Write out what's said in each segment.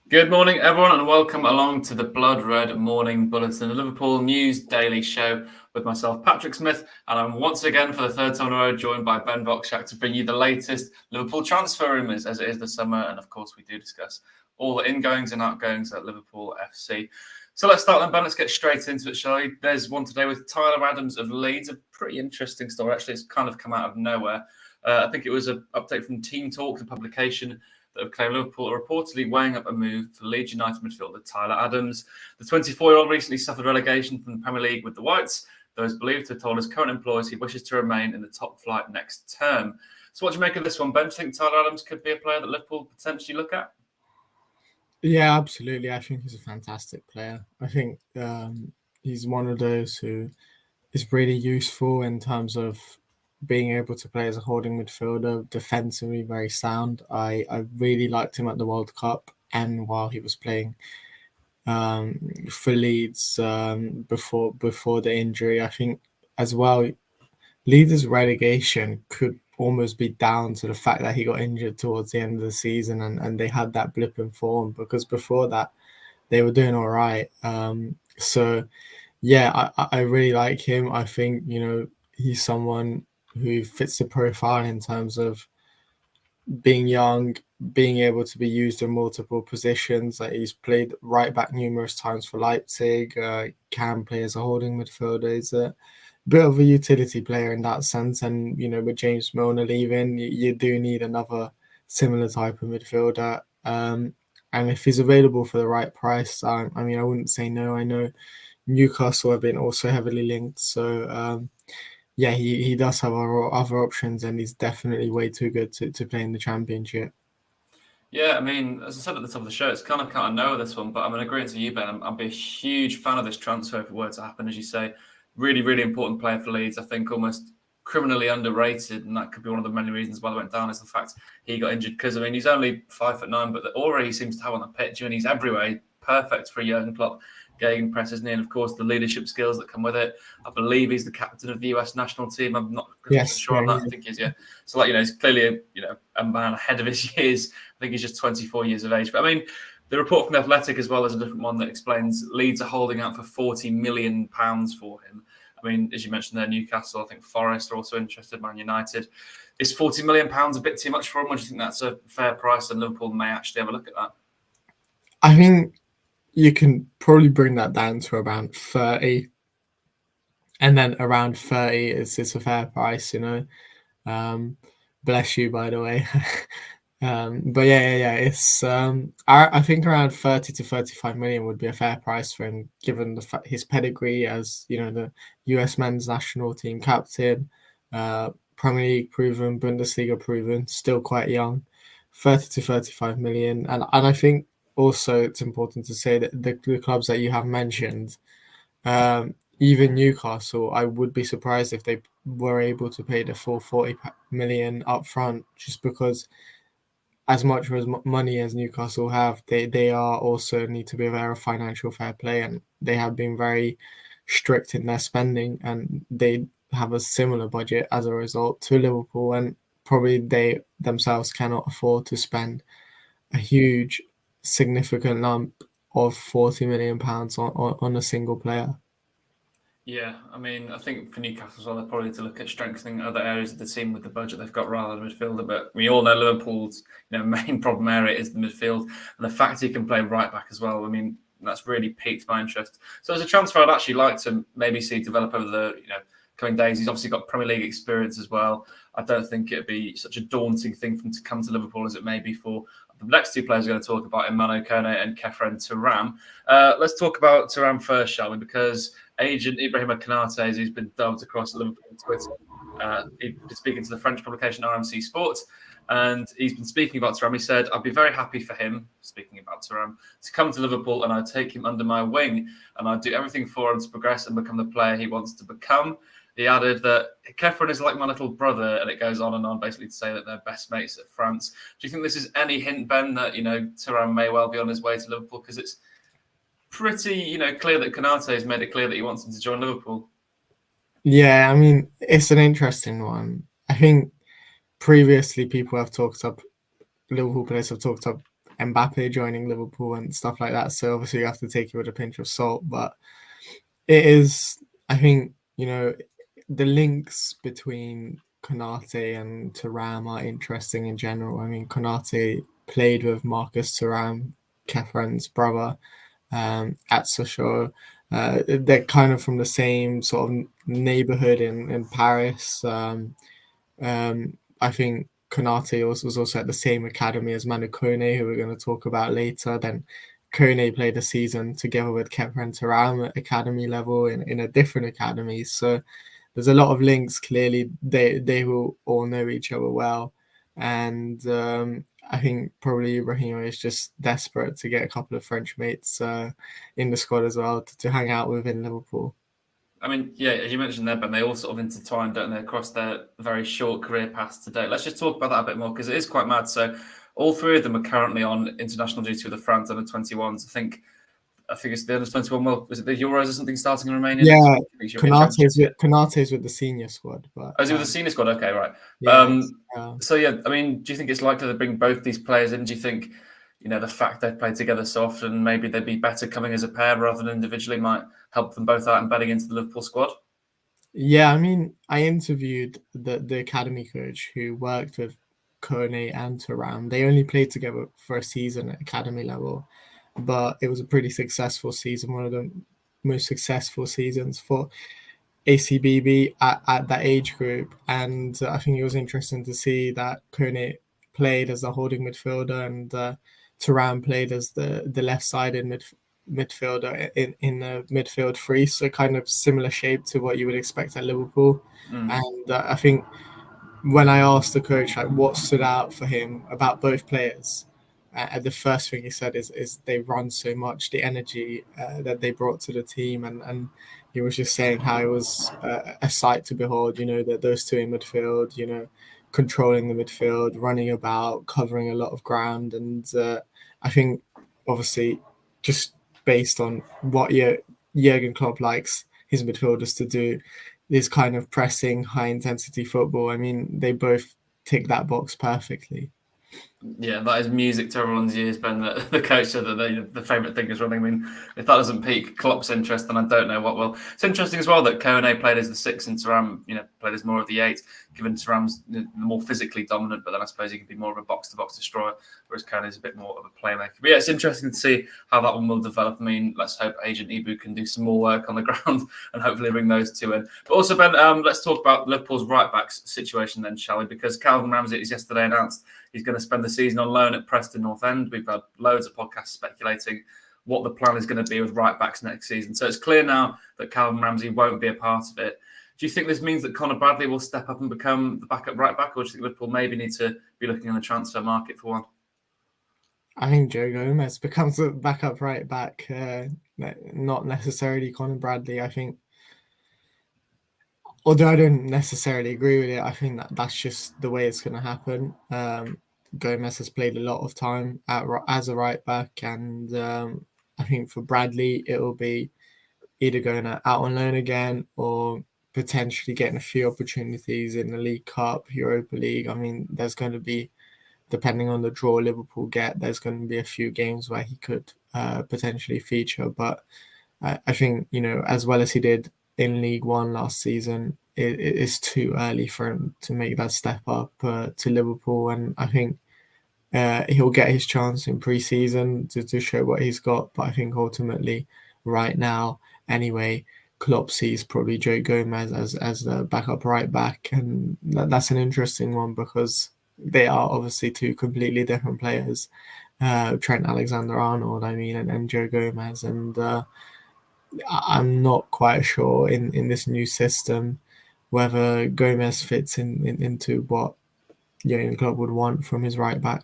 Good morning, everyone, and welcome along to the Blood Red Morning Bulletin, the Liverpool News Daily show with myself, Patrick Smith, and I'm once again, for the third time in a row, joined by Ben Vokshak to bring you the latest Liverpool transfer rumours as it is the summer, and of course we do discuss all the ingoings and outgoings at Liverpool FC. So let's start then, Ben. Let's get straight into it, shall we? There's one today with Tyler Adams of Leeds, a pretty interesting story. Actually, it's kind of come out of nowhere. I think it was an update from Team Talk, the publication that have claimed Liverpool are reportedly weighing up a move for Leeds United midfielder Tyler Adams. The 24-year-old recently suffered relegation from the Premier League with the Whites, though is believed to have told his current employers he wishes to remain in the top flight next term. So what do you make of this one, Ben? Do you think Tyler Adams could be a player that Liverpool potentially look at? Yeah, absolutely. I think he's a fantastic player. I think he's one of those who is really useful in terms of being able to play as a holding midfielder, defensively very sound. I really liked him at the World Cup and while he was playing for Leeds before the injury. I think as well, Leeds' relegation could almost be down to the fact that he got injured towards the end of the season and they had that blip in form, because before that they were doing all right. So yeah, I really like him. I think, he's someone who fits the profile in terms of being young, being able to be used in multiple positions. Like, he's played right back numerous times for Leipzig, can play as a holding midfielder. He's a bit of a utility player in that sense. And, with James Milner leaving, you do need another similar type of midfielder. And if he's available for the right price, I wouldn't say no. I know Newcastle have been also heavily linked. So, yeah, he does have other options, and he's definitely way too good to play in the Championship. Yeah, I mean, as I said at the top of the show, it's kind of know this one, but I'm in agreement to you, Ben. I'd be a huge fan of this transfer if it were to happen, as you say. Really, really important player for Leeds. I think almost criminally underrated, and that could be one of the many reasons why they went down, is the fact he got injured. Because, I mean, he's only 5'9", but the aura he seems to have on the pitch, and he's everywhere. Perfect for Jurgen Klopp. Gegenpress, isn't he? And of course, the leadership skills that come with it. I believe he's the captain of the US national team. I'm not sure on that. I think he's, yeah. So, he's clearly a man ahead of his years. I think he's just 24 years of age. But I mean, the report from The Athletic as well is a different one that explains Leeds are holding out for £40 million for him. I mean, as you mentioned there, Newcastle, I think Forest are also interested, Man United. Is £40 million a bit too much for him? Or do you think that's a fair price and Liverpool may actually have a look at that? I think you can probably bring that down to around 30. And then around 30 is a fair price, bless you, by the way. But yeah. It's I think around 30 to 35 million would be a fair price for him, given his pedigree as the US men's national team captain, Premier League proven, Bundesliga proven, still quite young. 30 to 35 million, and I think also it's important to say that the clubs that you have mentioned, even Newcastle, I would be surprised if they were able to pay the full 40 million up front, just because as much as money as Newcastle have, they are also need to be aware of financial fair play, and they have been very strict in their spending, and they have a similar budget as a result to Liverpool, and probably they themselves cannot afford to spend a huge, significant lump of £40 million on a single player. Yeah, I mean, I think for Newcastle as well, they're probably to look at strengthening other areas of the team with the budget they've got rather than midfielder. But we all know Liverpool's main problem area is the midfield, and the fact he can play right back as well. I mean, that's really piqued my interest. So as a transfer, I'd actually like to maybe see develop over the coming days. He's obviously got Premier League experience as well. I don't think it'd be such a daunting thing for him to come to Liverpool as it may be for the next two players we're going to talk about, in Manu Kone and Khephren Thuram. Let's talk about Thuram first, shall we? Because agent Ibrahima Konate, who's been dubbed across Liverpool Twitter, he's been speaking to the French publication RMC Sports, and he's been speaking about Thuram. He said, "I'd be very happy for him," speaking about Thuram, "to come to Liverpool, and I'd take him under my wing, and I'd do everything for him to progress and become the player he wants to become." He added that Khephren is like my little brother, and it goes on, basically to say that they're best mates at France. Do you think this is any hint, Ben, that Thuram may well be on his way to Liverpool? Because it's pretty, clear that Konate has made it clear that he wants him to join Liverpool. Yeah, I mean, it's an interesting one. I think previously people have talked up, Liverpool players have talked up Mbappe joining Liverpool and stuff like that. So obviously you have to take it with a pinch of salt. But it is, I think, the links between Konate and Thuram are interesting in general. I mean, Konate played with Marcus Thuram, Khephren's brother, at Sochaux. They're kind of from the same sort of neighborhood in Paris. I think Konate was also at the same academy as Manu Kone, who we're going to talk about later. Then Kone played a season together with Khephren Thuram at academy level in a different academy. So there's a lot of links. Clearly, they will all know each other well. And I think probably Ibrahima is just desperate to get a couple of French mates in the squad as well to hang out with in Liverpool. I mean, yeah, as you mentioned there, but they all sort of intertwined, don't they, across their very short career paths today. Let's just talk about that a bit more because it is quite mad. So, all three of them are currently on international duty with the France under 21s. I think it's the under 21. Well, is it the Euros or something starting in Romania? Yeah, Next Konate's with the senior squad, but is it with the senior squad? Okay, right. yeah, So yeah, I mean, do you think it's likely to bring both these players in? Do you think, the fact they've played together so often, maybe they'd be better coming as a pair rather than individually, might help them both out and betting into the Liverpool squad? Yeah, I mean, I interviewed the academy coach who worked with Kone and Thuram. They only played together for a season at academy level, but it was a pretty successful season, one of the most successful seasons for ACBB at that age group. And I think it was interesting to see that Kone played as a holding midfielder and Thuram played as the left-sided midfielder in the midfield three. So kind of similar shape to what you would expect at Liverpool. And I think when I asked the coach like what stood out for him about both players, the first thing he said is they run so much, the energy that they brought to the team, and he was just saying how it was a sight to behold. That those two in midfield, controlling the midfield, running about, covering a lot of ground, and I think obviously just based on what Jurgen Klopp likes his midfielders to do, this kind of pressing, high intensity football. I mean, they both tick that box perfectly. Yeah, that is music to everyone's ears, Ben. The coach said that the favourite thing is running. I mean, if that doesn't pique Klopp's interest, then I don't know what will. It's interesting as well that Kone played as the 6 and Thuram, played as more of the 8, given Thuram's the more physically dominant, but then I suppose he can be more of a box-to-box destroyer, whereas Kone is a bit more of a playmaker. But yeah, it's interesting to see how that one will develop. I mean, let's hope Agent Ibu can do some more work on the ground and hopefully bring those two in. But also, Ben, let's talk about Liverpool's right-backs situation then, shall we? Because Calvin Ramsey has yesterday announced he's going to spend the season on loan at Preston North End. We've had loads of podcasts speculating what the plan is going to be with right-backs next season. So it's clear now that Calvin Ramsey won't be a part of it. Do you think this means that Conor Bradley will step up and become the backup right-back, or do you think Liverpool maybe need to be looking on the transfer market for one? I think Joe Gomez becomes the backup right-back, not necessarily Conor Bradley. I think, although I don't necessarily agree with it, I think that's just the way it's going to happen. Gomez has played a lot of time as a right back, and I think for Bradley it will be either going out on loan again or potentially getting a few opportunities in the League Cup, Europa League. I mean, there's going to be, depending on the draw Liverpool get, there's going to be a few games where he could potentially feature. But I think, as well as he did in League One last season, it is too early for him to make that step up to Liverpool. And I think he'll get his chance in pre-season to show what he's got. But I think ultimately, right now, anyway, Klopp sees probably Joe Gomez as the backup right back. And that's an interesting one because they are obviously two completely different players. Trent Alexander-Arnold, and Joe Gomez. And I'm not quite sure in this new system whether Gomez fits into what Jurgen Klopp would want from his right back.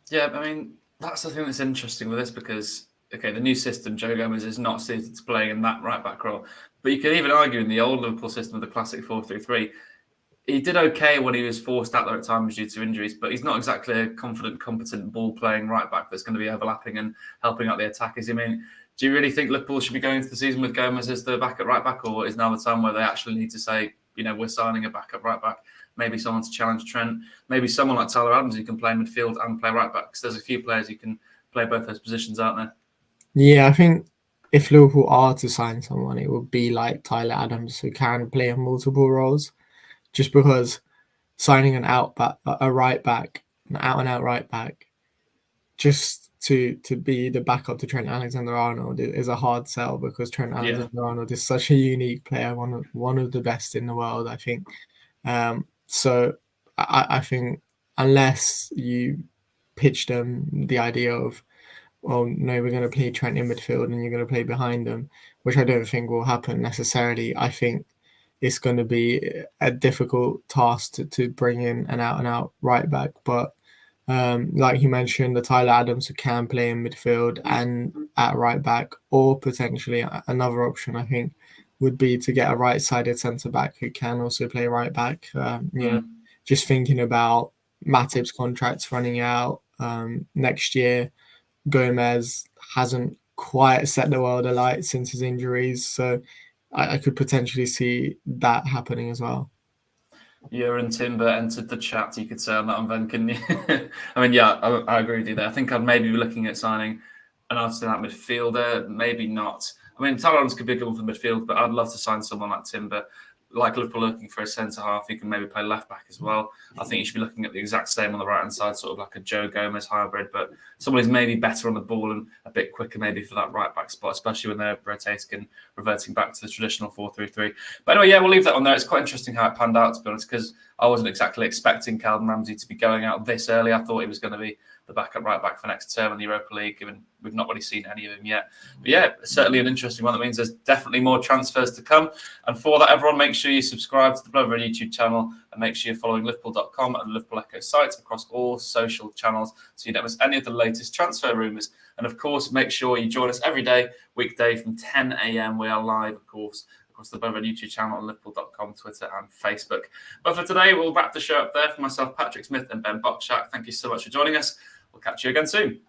Yeah, I mean, that's the thing that's interesting with this because, okay, the new system, Joe Gomez is not suited to playing in that right back role. But you could even argue in the old Liverpool system of the classic 4-3-3, he did okay when he was forced out there at times due to injuries, but he's not exactly a confident, competent ball-playing right back that's going to be overlapping and helping out the attackers. I mean, do you really think Liverpool should be going into the season with Gomez as the backup right back, or is now the time where they actually need to say, we're signing a backup right back maybe someone to challenge Trent, maybe someone like Tyler Adams who can play midfield and play right back, because there's a few players who can play both those positions, aren't there? Yeah, I think if Liverpool are to sign someone, it would be like Tyler Adams, who can play in multiple roles. Just because signing a right back, an out and out right back, just to be the backup to Trent Alexander-Arnold is a hard sell, because Trent Alexander-Arnold is such a unique player, one of the best in the world, I think. So I think unless you pitch them the idea of, well, no, we're going to play Trent in midfield and you're going to play behind them, which I don't think will happen necessarily. I think it's going to be a difficult task to bring in an out and out right back. But like you mentioned, the Tyler Adams who can play in midfield and at right back, or potentially another option, I think, would be to get a right-sided centre back who can also play right back. Just thinking about Matip's contracts running out next year. Gomez hasn't quite set the world alight since his injuries, so I could potentially see that happening as well. And Timber entered the chat, you could say on that one, Ben, couldn't you? I mean, yeah, I agree with you there. I think I'd maybe be looking at signing an alternate midfielder, maybe not. I mean, Tyler Adams could be a good one for midfield, but I'd love to sign someone like Timber. Like Liverpool looking for a centre-half who can maybe play left-back as well. I think you should be looking at the exact same on the right-hand side, sort of like a Joe Gomez hybrid, but someone who's maybe better on the ball and a bit quicker maybe for that right-back spot, especially when they're rotating and reverting back to the traditional 4-3-3. But anyway, yeah, we'll leave that on there. It's quite interesting how it panned out, to be honest, because I wasn't exactly expecting Calvin Ramsey to be going out this early. I thought he was going to be the backup right back for next term in the Europa League, given we've not really seen any of him yet. But yeah, certainly an interesting one. That means there's definitely more transfers to come. And for that, everyone, make sure you subscribe to the Blood Red YouTube channel and make sure you're following Liverpool.com and Liverpool Echo sites across all social channels so you don't miss any of the latest transfer rumours. And of course, make sure you join us every day, weekday from 10 a.m. We are live, of course, across the Blood Red YouTube channel on Liverpool.com, Twitter and Facebook. But for today, we'll wrap the show up there. For myself, Patrick Smith and Ben Bokshak, thank you so much for joining us. We'll catch you again soon.